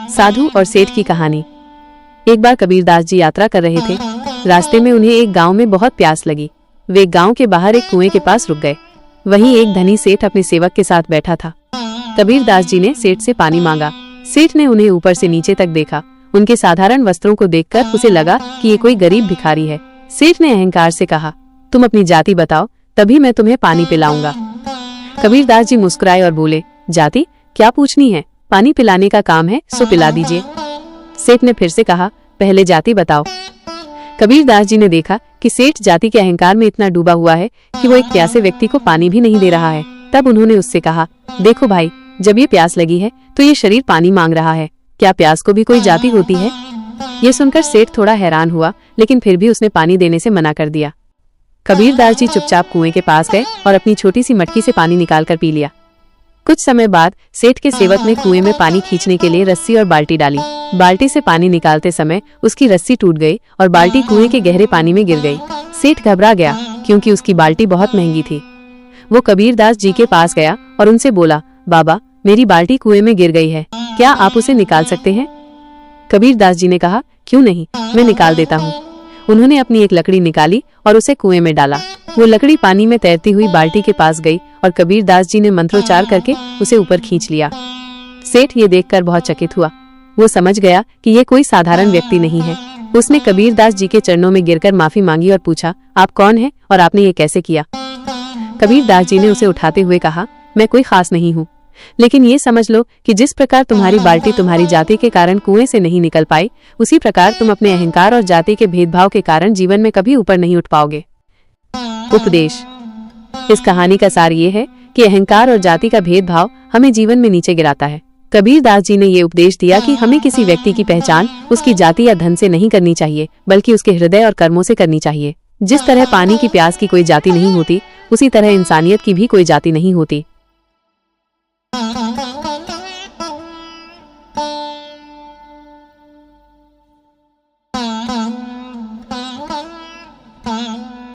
साधु और सेठ की कहानी। एक बार कबीरदास जी यात्रा कर रहे थे। रास्ते में उन्हें एक गांव में बहुत प्यास लगी। वे गांव के बाहर एक कुएं के पास रुक गए। वहीं एक धनी सेठ अपने सेवक के साथ बैठा था। कबीरदास जी ने सेठ से पानी मांगा। सेठ ने उन्हें ऊपर से नीचे तक देखा। उनके साधारण वस्त्रों को देखकर उसे लगा कि ये कोई गरीब भिखारी है। सेठ ने अहंकार से कहा, तुम अपनी जाति बताओ, तभी मैं तुम्हें पानी पिलाऊंगा। कबीरदास जी मुस्कुराए और बोले, जाति क्या पूछनी है, पानी पिलाने का काम है, सो पिला दीजिए। सेठ ने फिर से कहा, पहले जाति बताओ। कबीरदास जी ने देखा कि सेठ जाति के अहंकार में इतना डूबा हुआ है कि वो एक प्यासे व्यक्ति को पानी भी नहीं दे रहा है। तब उन्होंने उससे कहा, देखो भाई, जब ये प्यास लगी है तो ये शरीर पानी मांग रहा है, क्या प्यास को भी कोई जाति होती है? ये सुनकर सेठ थोड़ा हैरान हुआ, लेकिन फिर भी उसने पानी देने से मना कर दिया। कबीरदास जी चुपचाप कुएं के पास गए और अपनी छोटी सी मटकी से पानी निकालकर पी लिया। कुछ समय बाद सेठ के सेवक ने कुएं में पानी खींचने के लिए रस्सी और बाल्टी डाली। बाल्टी से पानी निकालते समय उसकी रस्सी टूट गई और बाल्टी कुएं के गहरे पानी में गिर गई। सेठ घबरा गया क्योंकि उसकी बाल्टी बहुत महंगी थी। वो कबीरदास जी के पास गया और उनसे बोला, बाबा, मेरी बाल्टी कुएं में गिर गई है, क्या आप उसे निकाल सकते हैं? कबीरदास जी ने कहा, क्यों नहीं, मैं निकाल देता हूँ। उन्होंने अपनी एक लकड़ी निकाली और उसे कुएं में डाला। वो लकड़ी पानी में तैरती हुई बाल्टी के पास गई और कबीरदास जी ने मंत्रोच्चार करके उसे ऊपर खींच लिया। सेठ ये देखकर बहुत चकित हुआ। वो समझ गया कि ये कोई साधारण व्यक्ति नहीं है। उसने कबीरदास जी के चरणों में गिरकर माफी मांगी और पूछा, आप कौन हैं और आपने ये कैसे किया? कबीरदास जी ने उसे उठाते हुए कहा, मैं कोई खास नहीं हूँ, लेकिन ये समझ लो कि जिस प्रकार तुम्हारी बाल्टी तुम्हारी जाति के कारण कुएं से नहीं निकल पाई, उसी प्रकार तुम अपने अहंकार और जाति के भेदभाव के कारण जीवन में कभी ऊपर नहीं उठ पाओगे। उपदेश। इस कहानी का सार ये है कि अहंकार और जाति का भेदभाव हमें जीवन में नीचे गिराता है। कबीरदास जी ने ये उपदेश दिया कि हमें किसी व्यक्ति की पहचान उसकी जाति या धन से नहीं करनी चाहिए, बल्कि उसके हृदय और कर्मों से करनी चाहिए। जिस तरह पानी की प्यास की कोई जाति नहीं होती, उसी तरह इंसानियत की भी कोई जाति नहीं होती।